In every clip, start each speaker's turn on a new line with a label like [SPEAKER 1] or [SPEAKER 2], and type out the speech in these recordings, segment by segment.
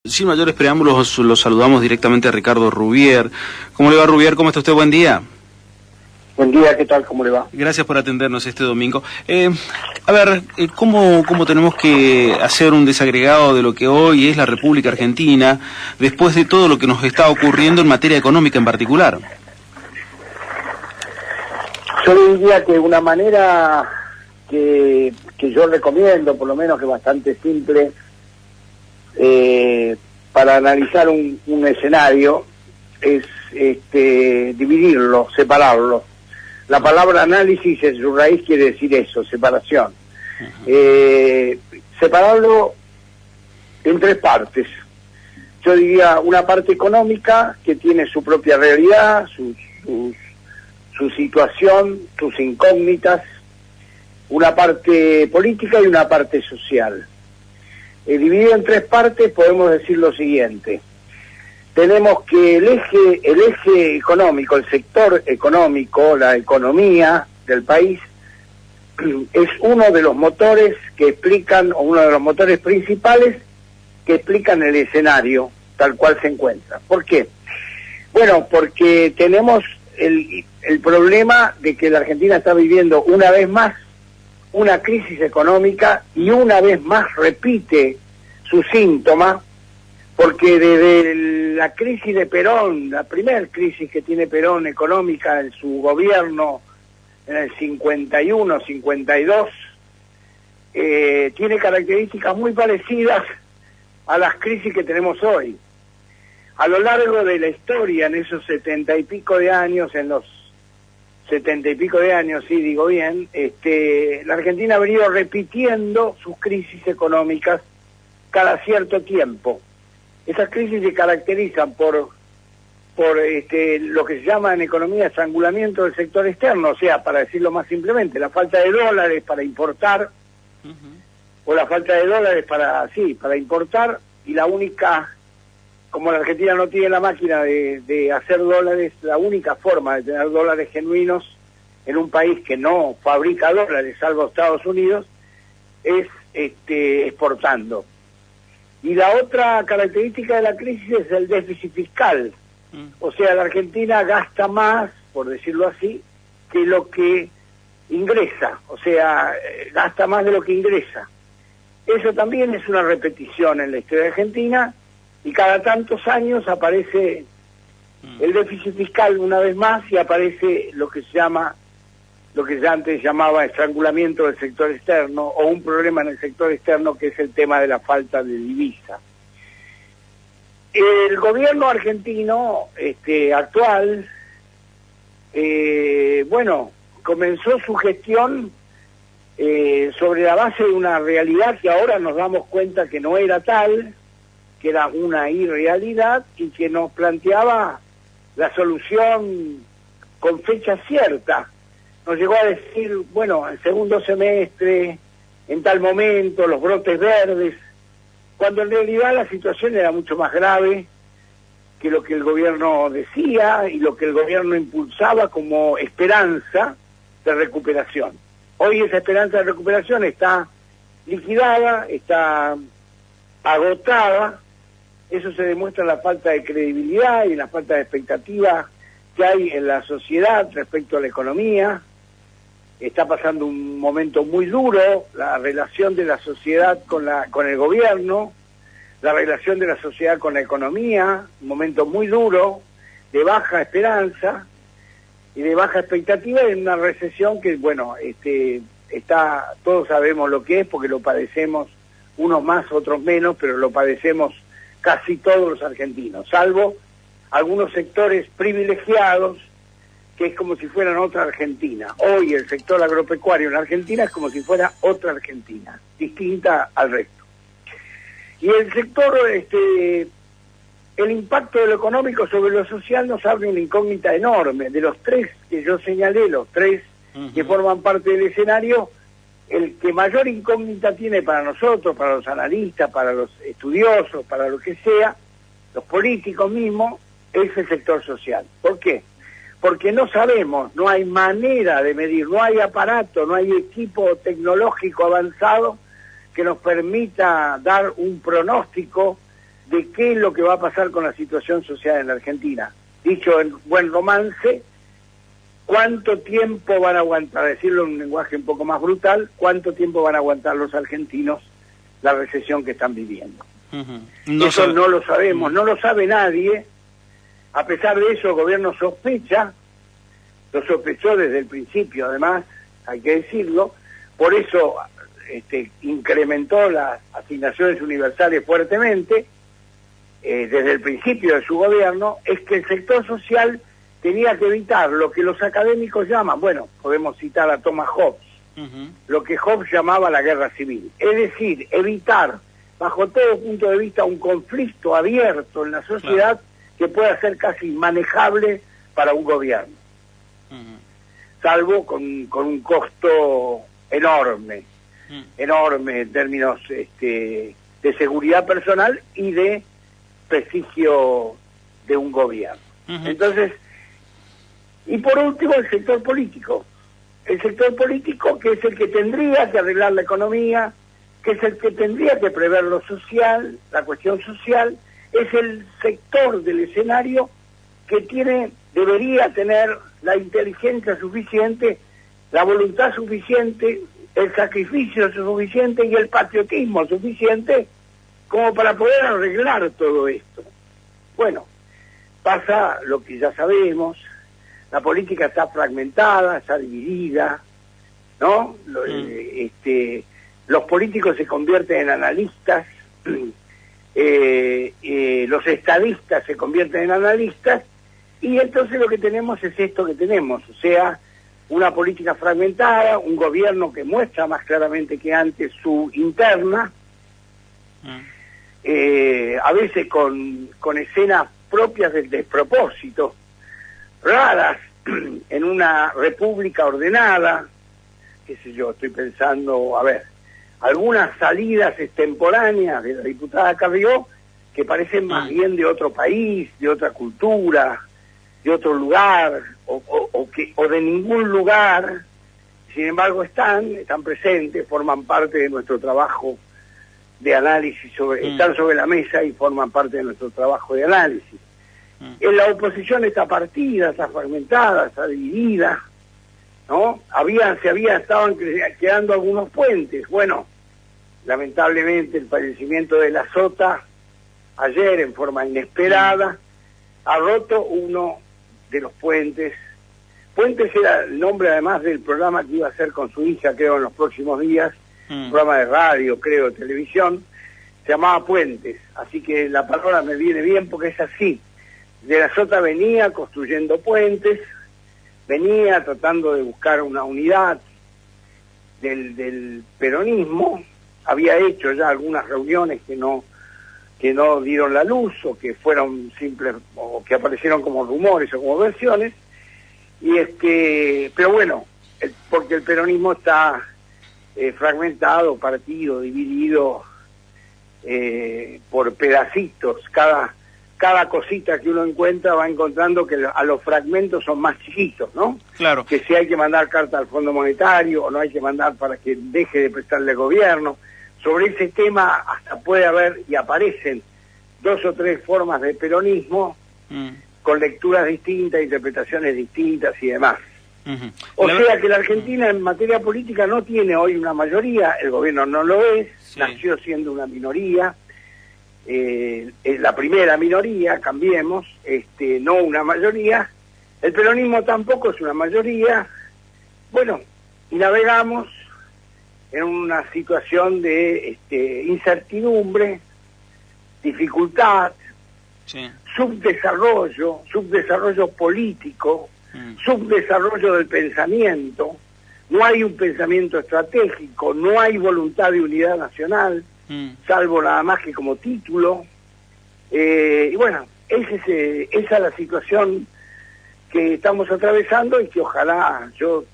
[SPEAKER 1] Sin mayores preámbulos, los saludamos directamente a Ricardo Rubier. ¿Cómo le va, Rubier? ¿Cómo está usted? Buen día.
[SPEAKER 2] Buen día, ¿qué tal? ¿Cómo le va?
[SPEAKER 1] Gracias por atendernos este domingo. ¿Cómo tenemos que hacer un desagregado de lo que hoy es la República Argentina, después de todo lo que nos está ocurriendo en materia económica en particular?
[SPEAKER 2] Yo diría que una manera que yo recomiendo, por lo menos que es bastante simple, para analizar un escenario, es dividirlo, separarlo. La palabra análisis en su raíz quiere decir eso, separación. Separarlo en tres partes. Yo diría una parte económica que tiene su propia realidad, su situación, sus incógnitas, una parte política y una parte social. Dividido en tres partes podemos decir lo siguiente. Tenemos que el eje económico, el sector económico, la economía del país, es uno de los motores que explican, o uno de los motores principales que explican el escenario tal cual se encuentra. ¿Por qué? Bueno, porque tenemos el problema de que la Argentina está viviendo una vez más una crisis económica y una vez más repite su síntoma, porque desde la crisis de Perón, la primera crisis que tiene Perón económica en su gobierno en el 51, 52, tiene características muy parecidas a las crisis que tenemos hoy. A lo largo de la historia, en esos 70 y pico de años, sí digo bien, la Argentina ha venido repitiendo sus crisis económicas cada cierto tiempo. Esas crisis se caracterizan por lo que se llama en economía estrangulamiento del sector externo, o sea, para decirlo más simplemente, la falta de dólares para importar, o la falta de dólares para importar, y la única, como la Argentina no tiene la máquina de hacer dólares, la única forma de tener dólares genuinos en un país que no fabrica dólares, salvo Estados Unidos, es exportando. Y la otra característica de la crisis es el déficit fiscal. O sea, la Argentina gasta más, por decirlo así, que lo que ingresa. O sea, gasta más de lo que ingresa. Eso también es una repetición en la historia de Argentina, y cada tantos años aparece el déficit fiscal una vez más, y aparece lo que se antes llamaba estrangulamiento del sector externo, o un problema en el sector externo, que es el tema de la falta de divisa. El gobierno argentino actual, comenzó su gestión sobre la base de una realidad que ahora nos damos cuenta que no era tal, que era una irrealidad, y que nos planteaba la solución con fecha cierta. Nos llegó a decir, bueno, el segundo semestre, en tal momento, los brotes verdes, cuando en realidad la situación era mucho más grave que lo que el gobierno decía y lo que el gobierno impulsaba como esperanza de recuperación. Hoy esa esperanza de recuperación está liquidada, está agotada. Eso se demuestra en la falta de credibilidad y en la falta de expectativa que hay en la sociedad respecto a la economía. Está pasando un momento muy duro, la relación de la sociedad con el gobierno, la relación de la sociedad con la economía, un momento muy duro, de baja esperanza y de baja expectativa, en una recesión que, todos sabemos lo que es, porque lo padecemos, unos más, otros menos, pero lo padecemos casi todos los argentinos, salvo algunos sectores privilegiados, que es como si fueran otra Argentina. Hoy el sector agropecuario en Argentina es como si fuera otra Argentina, distinta al resto. Y el sector, el impacto de lo económico sobre lo social nos abre una incógnita enorme. De los tres que yo señalé, los tres que forman parte del escenario, el que mayor incógnita tiene para nosotros, para los analistas, para los estudiosos, para lo que sea, los políticos mismos, es el sector social. ¿Por qué? Porque no sabemos, no hay manera de medir, no hay aparato, no hay equipo tecnológico avanzado que nos permita dar un pronóstico de qué es lo que va a pasar con la situación social en la Argentina. Dicho en buen romance, ¿cuánto tiempo van a aguantar, decirlo en un lenguaje un poco más brutal, cuánto tiempo van a aguantar los argentinos la recesión que están viviendo? Eso no lo sabemos, no lo sabe nadie. A pesar de eso, el gobierno sospecha, lo sospechó desde el principio, además, hay que decirlo, por eso incrementó las asignaciones universales fuertemente, desde el principio de su gobierno, es que el sector social tenía que evitar lo que los académicos llaman, bueno, podemos citar a Thomas Hobbes, lo que Hobbes llamaba la guerra civil, es decir, evitar, bajo todo punto de vista, un conflicto abierto en la sociedad que pueda ser casi inmanejable para un gobierno, salvo con un costo enorme en términos de seguridad personal y de prestigio de un gobierno. Entonces, y por último el sector político que es el que tendría que arreglar la economía, que es el que tendría que prever lo social, la cuestión social, es el sector del escenario que debería tener la inteligencia suficiente, la voluntad suficiente, el sacrificio suficiente y el patriotismo suficiente como para poder arreglar todo esto. Bueno, pasa lo que ya sabemos, la política está fragmentada, está dividida, ¿no? Los políticos se convierten en analistas, los estadistas se convierten en analistas, y entonces lo que tenemos es esto que tenemos, o sea, una política fragmentada, un gobierno que muestra más claramente que antes su interna, a veces con escenas propias del despropósito, raras en una república ordenada, qué sé yo, estoy pensando, algunas salidas extemporáneas de la diputada Carrió que parecen más bien de otro país, de otra cultura, de otro lugar, o de ningún lugar. Sin embargo están presentes, forman parte de nuestro trabajo de análisis, están sobre la mesa y forman parte de nuestro trabajo de análisis. En la oposición está partida, está fragmentada, está dividida, ¿no? Estaban quedando algunos puentes. Bueno, lamentablemente el fallecimiento de la Sota ayer en forma inesperada ha roto uno de los puentes. Puentes era el nombre además del programa que iba a hacer con su hija, creo, en los próximos días, un programa de radio, creo, televisión, se llamaba Puentes, así que la palabra me viene bien porque es así. De la Sota venía construyendo puentes, venía tratando de buscar una unidad del peronismo, había hecho ya algunas reuniones que no dieron la luz, o que fueron simples, o que aparecieron como rumores o como versiones, pero bueno, porque el peronismo está fragmentado, partido, dividido por pedacitos. Cada cosita que uno encuentra va encontrando que a los fragmentos son más chiquitos, ¿no?
[SPEAKER 1] Claro.
[SPEAKER 2] Que si hay que mandar carta al Fondo Monetario o no hay que mandar para que deje de prestarle al gobierno. Sobre ese tema hasta puede haber y aparecen 2 o 3 formas de peronismo con lecturas distintas, interpretaciones distintas y demás. O sea que la Argentina en materia política no tiene hoy una mayoría, el gobierno no lo es, nació siendo una minoría, es la primera minoría, cambiemos, no una mayoría, el peronismo tampoco es una mayoría, bueno, y navegamos en una situación de incertidumbre, dificultad, subdesarrollo político, subdesarrollo del pensamiento, no hay un pensamiento estratégico, no hay voluntad de unidad nacional, salvo nada más que como título, y bueno, esa es la situación que estamos atravesando y que ojalá yo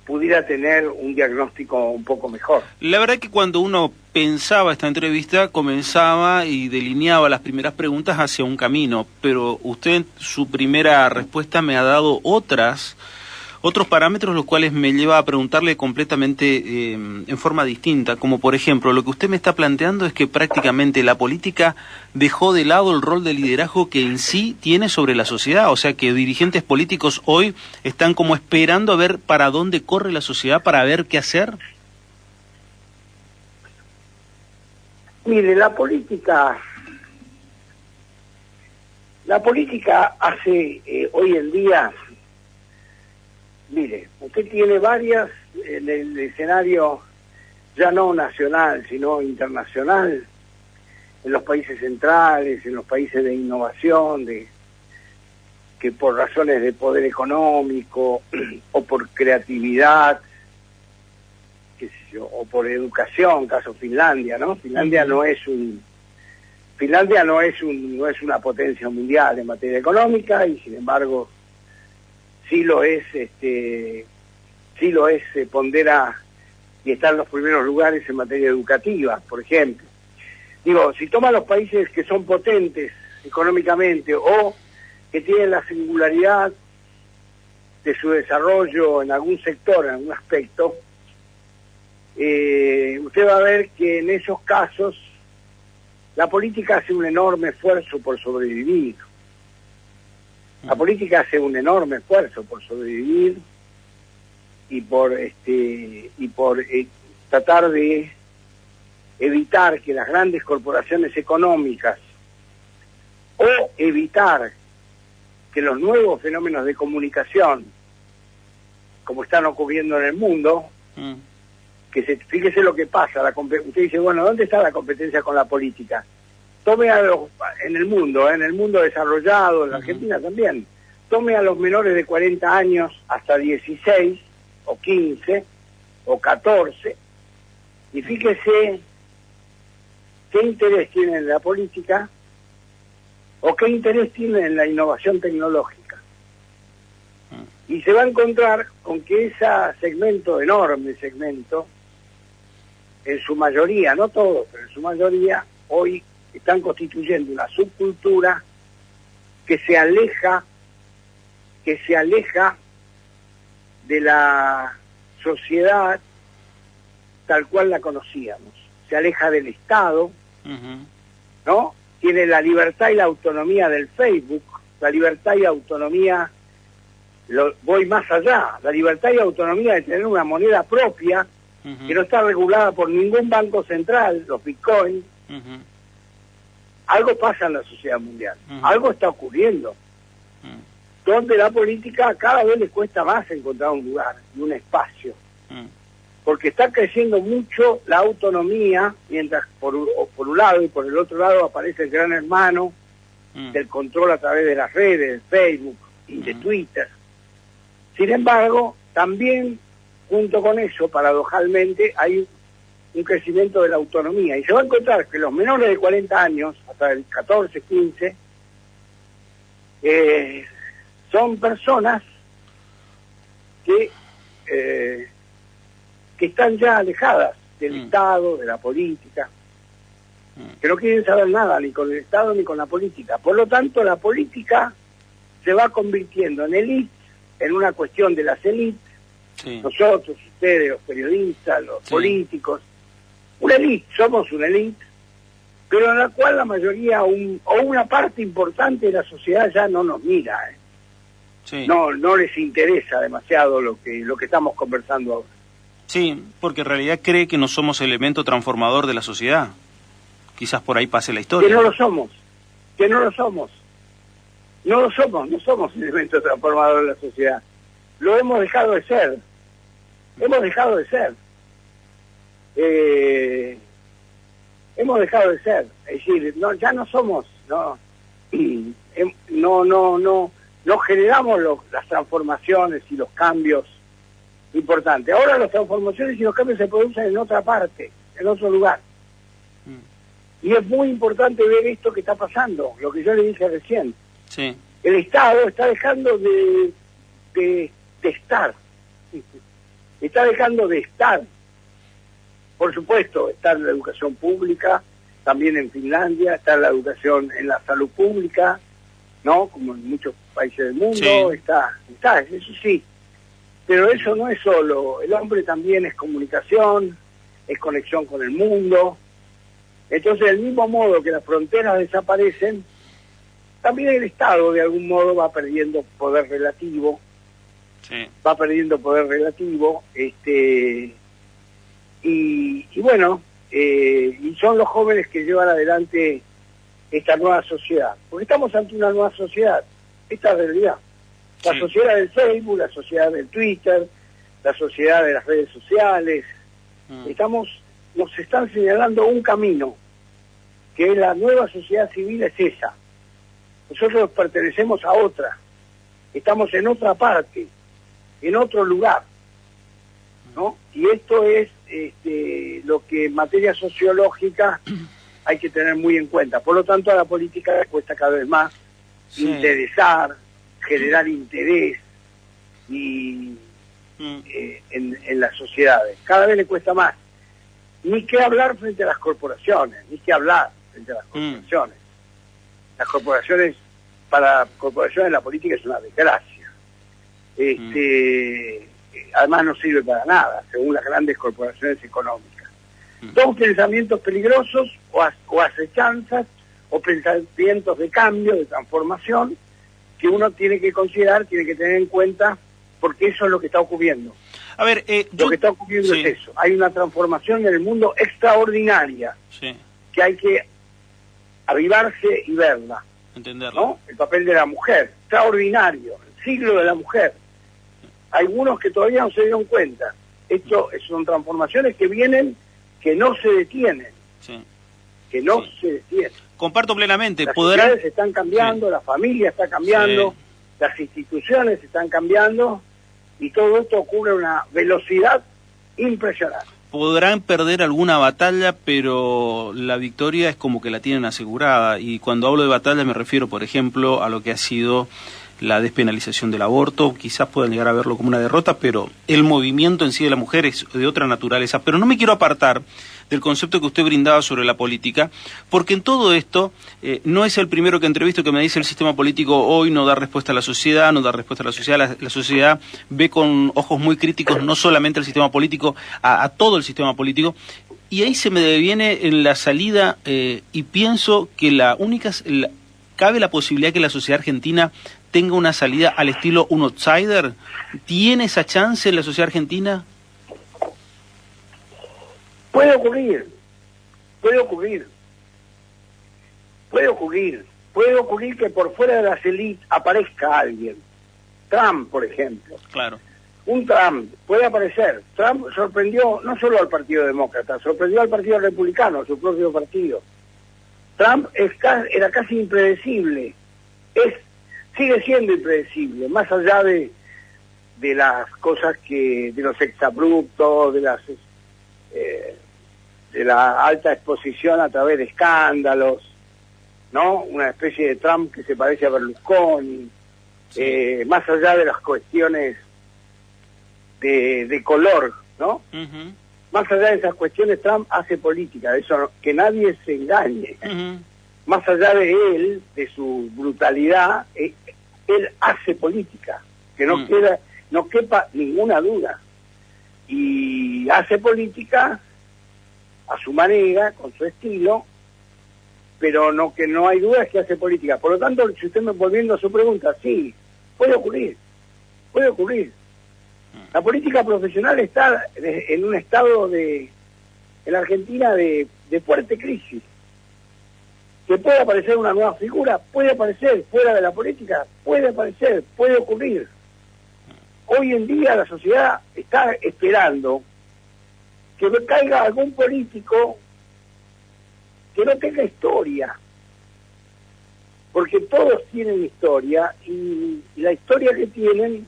[SPEAKER 2] pudiera tener un diagnóstico un poco mejor.
[SPEAKER 1] La verdad que cuando uno pensaba esta entrevista, comenzaba y delineaba las primeras preguntas hacia un camino, pero usted en su primera respuesta me ha dado otras otros parámetros los cuales me lleva a preguntarle completamente en forma distinta, como por ejemplo, lo que usted me está planteando es que prácticamente la política dejó de lado el rol de liderazgo que en sí tiene sobre la sociedad, o sea que dirigentes políticos hoy están como esperando a ver para dónde corre la sociedad para ver qué hacer.
[SPEAKER 2] Mire, la política hace hoy en día, mire, usted tiene varias en el escenario ya no nacional, sino internacional, en los países centrales, en los países de innovación, que por razones de poder económico o por creatividad, qué sé yo, o por educación, caso Finlandia, ¿no? Finlandia no es una potencia mundial en materia económica y sin embargo pondera y está en los primeros lugares en materia educativa, por ejemplo. Digo, si toma los países que son potentes económicamente o que tienen la singularidad de su desarrollo en algún sector, en algún aspecto, usted va a ver que en esos casos la política hace un enorme esfuerzo por sobrevivir. La política hace un enorme esfuerzo por sobrevivir y por tratar de evitar que las grandes corporaciones económicas o evitar que los nuevos fenómenos de comunicación, como están ocurriendo en el mundo, fíjese lo que pasa, usted dice, bueno, ¿dónde está la competencia con la política? Tome en el mundo desarrollado, en la Argentina también, tome a los menores de 40 años hasta 16, o 15, o 14, y fíjese qué interés tienen en la política, o qué interés tienen en la innovación tecnológica. Y se va a encontrar con que ese segmento, enorme segmento, en su mayoría, no todos, pero en su mayoría, hoy están constituyendo una subcultura que se aleja de la sociedad tal cual la conocíamos, se aleja del Estado, ¿no? Tiene la libertad y la autonomía del Facebook, la libertad y autonomía, voy más allá, la libertad y autonomía de tener una moneda propia que no está regulada por ningún banco central, los bitcoins. Algo pasa en la sociedad mundial, algo está ocurriendo, donde la política cada vez le cuesta más encontrar un lugar y un espacio, porque está creciendo mucho la autonomía, mientras por un lado y por el otro lado aparece el gran hermano del control a través de las redes, de Facebook y de Twitter. Sin embargo, también junto con eso, paradojalmente, hay un crecimiento de la autonomía. Y se va a encontrar que los menores de 40 años, hasta el 14, 15, son personas que están ya alejadas del Estado, de la política, que no quieren saber nada ni con el Estado ni con la política. Por lo tanto, la política se va convirtiendo en élite, en una cuestión de las élites, nosotros, ustedes, los periodistas, los políticos, una élite, somos una élite, pero en la cual la mayoría o una parte importante de la sociedad ya no nos mira, no les interesa demasiado lo que estamos conversando ahora.
[SPEAKER 1] Sí, porque en realidad cree que no somos elemento transformador de la sociedad. Quizás por ahí pase la historia.
[SPEAKER 2] Que no lo somos, no somos elemento transformador de la sociedad. Lo hemos dejado de ser. Hemos dejado de ser. Es decir, ya no somos, no generamos las transformaciones y los cambios importantes. Ahora las transformaciones y los cambios se producen en otra parte, en otro lugar. Y es muy importante ver esto que está pasando, lo que yo le dije recién.
[SPEAKER 1] Sí.
[SPEAKER 2] El Estado está dejando de estar. Está dejando de estar. Por supuesto, está en la educación pública, también en Finlandia, está en la educación en la salud pública, ¿no? Como en muchos países del mundo, está, eso sí. Pero eso no es solo, el hombre también es comunicación, es conexión con el mundo. Entonces, del mismo modo que las fronteras desaparecen, también el Estado de algún modo va perdiendo poder relativo,
[SPEAKER 1] sí.
[SPEAKER 2] va perdiendo poder relativo, y bueno, y son los jóvenes que llevan adelante esta nueva sociedad, porque estamos ante una nueva sociedad, esta es la realidad. La
[SPEAKER 1] Sí.
[SPEAKER 2] sociedad del Facebook, la sociedad del Twitter, la sociedad de las redes sociales. Nos están señalando un camino, que es la nueva sociedad civil, es esa. Nosotros pertenecemos a otra, estamos en otra parte, en otro lugar, ¿no? Y esto es lo que en materia sociológica hay que tener muy en cuenta. Por lo tanto, a la política le cuesta cada vez más interesar, generar interés y en las sociedades. Cada vez le cuesta más. Ni que hablar frente a las corporaciones, ni que hablar frente a las corporaciones. Las corporaciones, para corporaciones la política es una desgracia. Además no sirve para nada, según las grandes corporaciones económicas. Dos pensamientos peligrosos o acechanzas o pensamientos de cambio, de transformación, que uno tiene que considerar, tiene que tener en cuenta, porque eso es lo que está ocurriendo.
[SPEAKER 1] A ver,
[SPEAKER 2] lo que está ocurriendo es eso. Hay una transformación en el mundo extraordinaria, que hay que avivarse y verla.
[SPEAKER 1] Entenderla.
[SPEAKER 2] ¿No? El papel de la mujer, extraordinario, el siglo de la mujer. Algunos que todavía no se dieron cuenta. Esto son transformaciones que vienen, que no se detienen. Que no se detienen.
[SPEAKER 1] Comparto plenamente.
[SPEAKER 2] Las sociedades están cambiando, la familia está cambiando, las instituciones están cambiando, y todo esto ocurre a una velocidad impresionante.
[SPEAKER 1] Podrán perder alguna batalla, pero la victoria es como que la tienen asegurada. Y cuando hablo de batalla me refiero, por ejemplo, a lo que ha sido la despenalización del aborto. Quizás puedan llegar a verlo como una derrota, pero el movimiento en sí de la mujer es de otra naturaleza. Pero no me quiero apartar del concepto que usted brindaba sobre la política, porque en todo esto no es el primero que entrevisto que me dice el sistema político hoy no da respuesta a la sociedad, no da respuesta a la sociedad. La sociedad ve con ojos muy críticos no solamente al sistema político, a todo el sistema político. Y ahí se me deviene en la salida y pienso que cabe la posibilidad que la sociedad argentina tenga una salida al estilo un outsider. ¿Tiene esa chance en la sociedad argentina?
[SPEAKER 2] Puede ocurrir, puede ocurrir, puede ocurrir, puede ocurrir que por fuera de las élites aparezca alguien. Trump, por ejemplo.
[SPEAKER 1] Claro.
[SPEAKER 2] Un Trump puede aparecer. Trump sorprendió no solo al Partido Demócrata, sorprendió al Partido Republicano, su propio partido. Trump era casi impredecible, sigue siendo impredecible, más allá de las cosas de los exabruptos, de la alta exposición a través de escándalos, ¿no? Una especie de Trump que se parece a Berlusconi, más allá de las cuestiones de color, ¿no? Más allá de esas cuestiones, Trump hace política, de eso que nadie se engañe. Más allá de él, de su brutalidad, él hace política, que no quepa ninguna duda. Y hace política a su manera, con su estilo, pero que no hay duda que hace política. Por lo tanto, si usted me volviendo a su pregunta, sí, puede ocurrir, puede ocurrir. La política profesional está en un estado en la Argentina de fuerte crisis. Que puede aparecer una nueva figura, puede aparecer fuera de la política, puede aparecer, puede ocurrir. Hoy en día la sociedad está esperando que caiga algún político que no tenga historia, porque todos tienen historia y la historia que tienen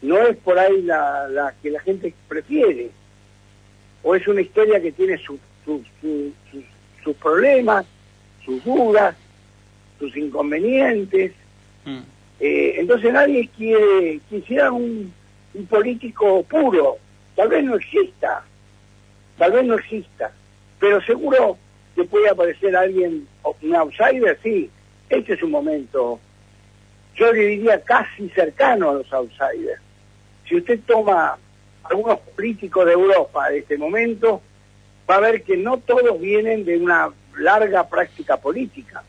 [SPEAKER 2] no es por ahí la que la gente prefiere, o es una historia que tiene sus problemas, sus dudas, sus inconvenientes. Entonces nadie quisiera un político puro. Tal vez no exista, pero seguro que puede aparecer alguien, un outsider, sí. Este es un momento, yo le diría casi cercano a los outsiders. si usted toma algunos políticos de Europa de este momento, va a ver que no todos vienen de una larga práctica política.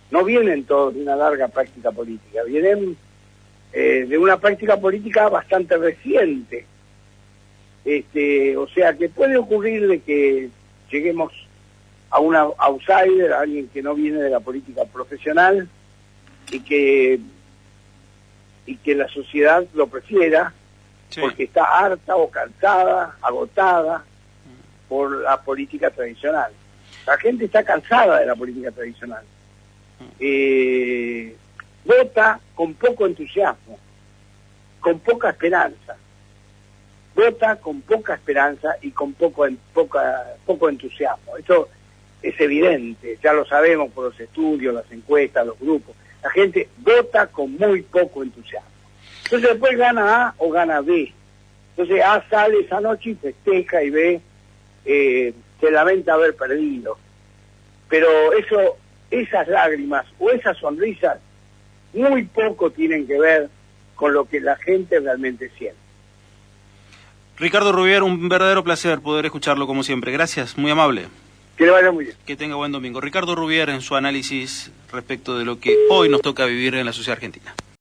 [SPEAKER 2] No vienen todos de una larga práctica política, vienen de una práctica política bastante reciente. O sea que puede ocurrir de que lleguemos a un outsider, a alguien que no viene de la política profesional y que la sociedad lo prefiera, sí, porque está harta o cansada, agotada por la política tradicional. La gente está cansada de la política tradicional. Vota con poco entusiasmo, con poca esperanza. Vota con poca esperanza y con poco entusiasmo. Eso es evidente, ya lo sabemos por los estudios, las encuestas, los grupos. La gente vota con muy poco entusiasmo. Entonces después gana A o gana B. Entonces A sale esa noche y festeja, y B se lamenta haber perdido. Pero esas lágrimas o esas sonrisas muy poco tienen que ver con lo que la gente realmente siente.
[SPEAKER 1] Ricardo Rubier, un verdadero placer poder escucharlo como siempre. Gracias, muy amable.
[SPEAKER 2] Que le vaya muy bien.
[SPEAKER 1] Que tenga buen domingo. Ricardo Rubier en su análisis respecto de lo que hoy nos toca vivir en la sociedad argentina.